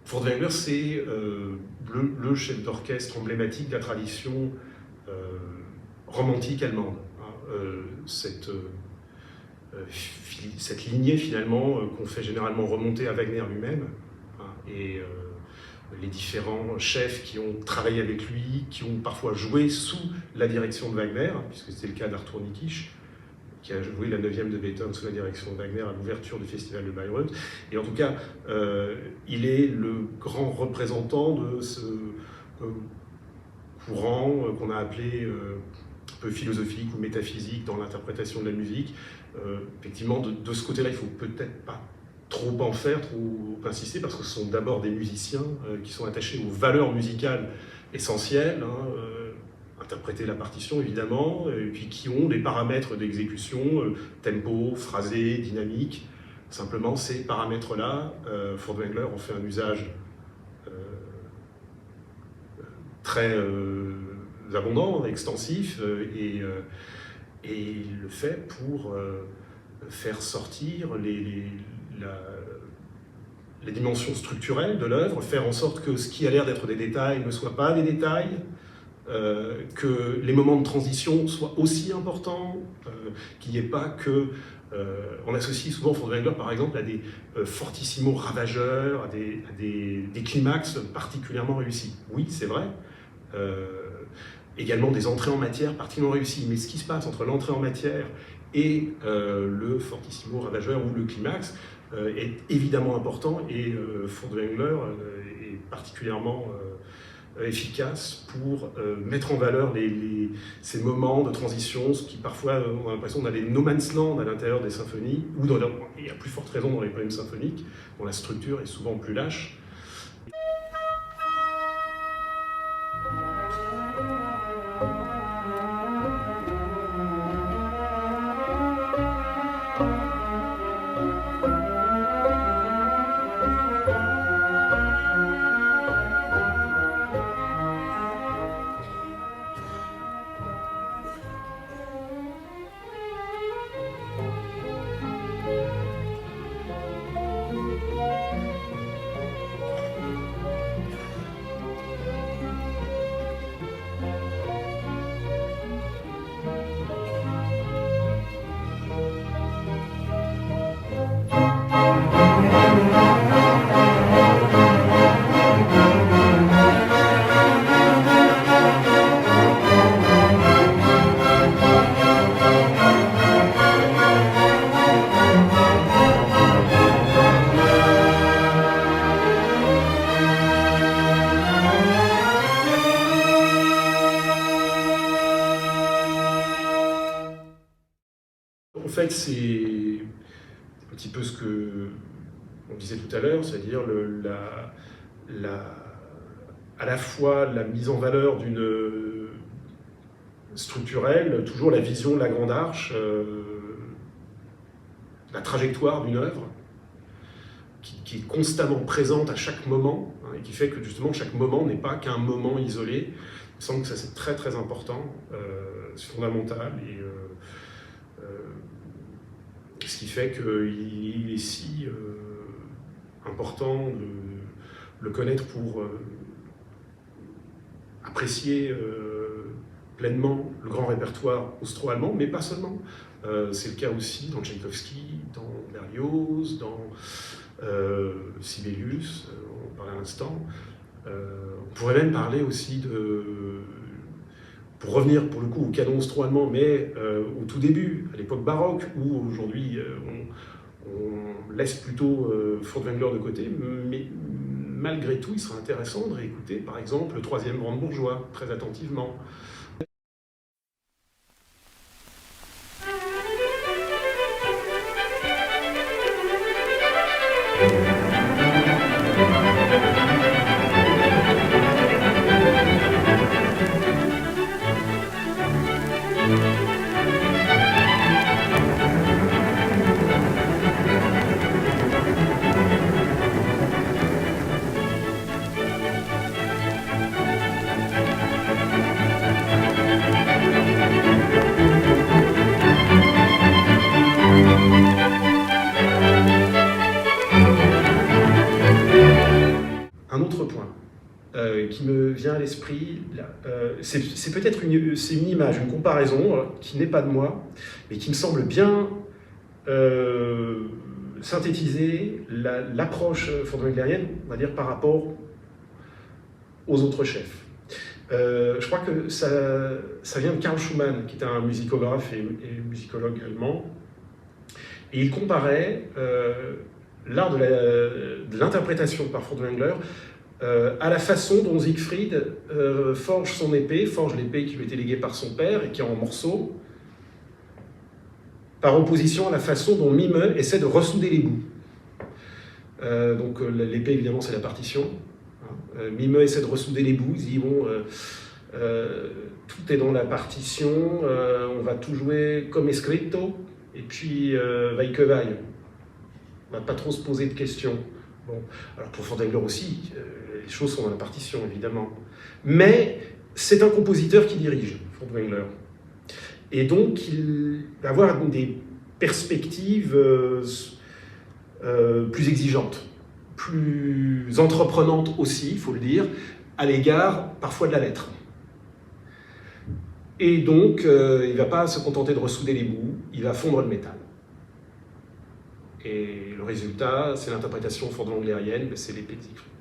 Furtwängler, c'est le chef d'orchestre emblématique de la tradition romantique allemande. Cette lignée, finalement, qu'on fait généralement remonter à Wagner lui-même, et les différents chefs qui ont travaillé avec lui, qui ont parfois joué sous la direction de Wagner, puisque c'était le cas d'Arthur Nikisch, qui a joué la 9e de Beethoven sous la direction de Wagner à l'ouverture du festival de Bayreuth. Et en tout cas, il est le grand représentant de ce courant qu'on a appelé un peu philosophique ou métaphysique dans l'interprétation de la musique. Effectivement, de ce côté-là, il ne faut peut-être pas trop en faire, trop insister, parce que ce sont d'abord des musiciens qui sont attachés aux valeurs musicales essentielles, interpréter la partition évidemment, et puis qui ont des paramètres d'exécution, tempo, phrasé, dynamique. Simplement, ces paramètres-là, Furtwängler en fait un usage très abondant, extensif, et il le fait pour faire sortir les dimensions structurelles de l'œuvre, faire en sorte que ce qui a l'air d'être des détails ne soit pas des détails, que les moments de transition soient aussi importants, qu'il n'y ait pas que... on associe souvent Furtwängler, par exemple, à des fortissimos ravageurs, à des climax particulièrement réussis. Oui, c'est vrai. Également des entrées en matière particulièrement réussies. Mais ce qui se passe entre l'entrée en matière et le fortissimo ravageur ou le climax est évidemment important, et Furtwängler est particulièrement efficace pour mettre en valeur ces moments de transition, ce qui parfois on a l'impression d'aller no man's land à l'intérieur des symphonies, ou et à plus forte raison dans les poèmes symphoniques, dont la structure est souvent plus lâche. En fait, c'est un petit peu ce que on disait tout à l'heure, c'est-à-dire à la fois la mise en valeur d'une structurelle, toujours la vision de la grande arche, la trajectoire d'une œuvre, qui est constamment présente à chaque moment, et qui fait que justement chaque moment n'est pas qu'un moment isolé. Il me semble que ça c'est très très important, c'est fondamental, et ce qui fait qu'il est si important de le connaître pour apprécier pleinement le grand répertoire austro-allemand, mais pas seulement. C'est le cas aussi dans Tchaïkovski, dans Berlioz, dans Sibelius, on parlait à l'instant. On pourrait même parler aussi pour revenir pour le coup au canon austro-allemand, mais au tout début, à l'époque baroque, où aujourd'hui on laisse plutôt Furtwängler de côté, mais malgré tout, il sera intéressant de réécouter par exemple le troisième Brandebourgeois très attentivement. qui me vient à l'esprit. C'est peut-être une image, une comparaison qui n'est pas de moi, mais qui me semble bien synthétiser l'approche fondamentaliste, on va dire, par rapport aux autres chefs. Je crois que ça vient de Karl Schumann, qui est un musicographe et musicologue allemand, et il comparait l'art de l'interprétation par Furtwängler à la façon dont Siegfried forge l'épée qui lui est léguée par son père et qui est en morceaux, par opposition à la façon dont Mime essaie de ressouder les bouts. Donc l'épée, évidemment, c'est la partition. Mime essaie de ressouder les bouts, il dit bon, tout est dans la partition, on va tout jouer comme scritto, et puis vaille que vaille. On ne va pas trop se poser de questions. Bon. Alors pour Furtwängler aussi, les choses sont dans la partition, évidemment. Mais c'est un compositeur qui dirige, Furtwängler. Et donc, il va avoir des perspectives plus exigeantes, plus entreprenantes aussi, il faut le dire, à l'égard parfois de la lettre. Et donc, il ne va pas se contenter de ressouder les bouts, il va fondre le métal. Et le résultat, c'est l'interprétation furtwänglérienne, c'est l'épée de Siegfried.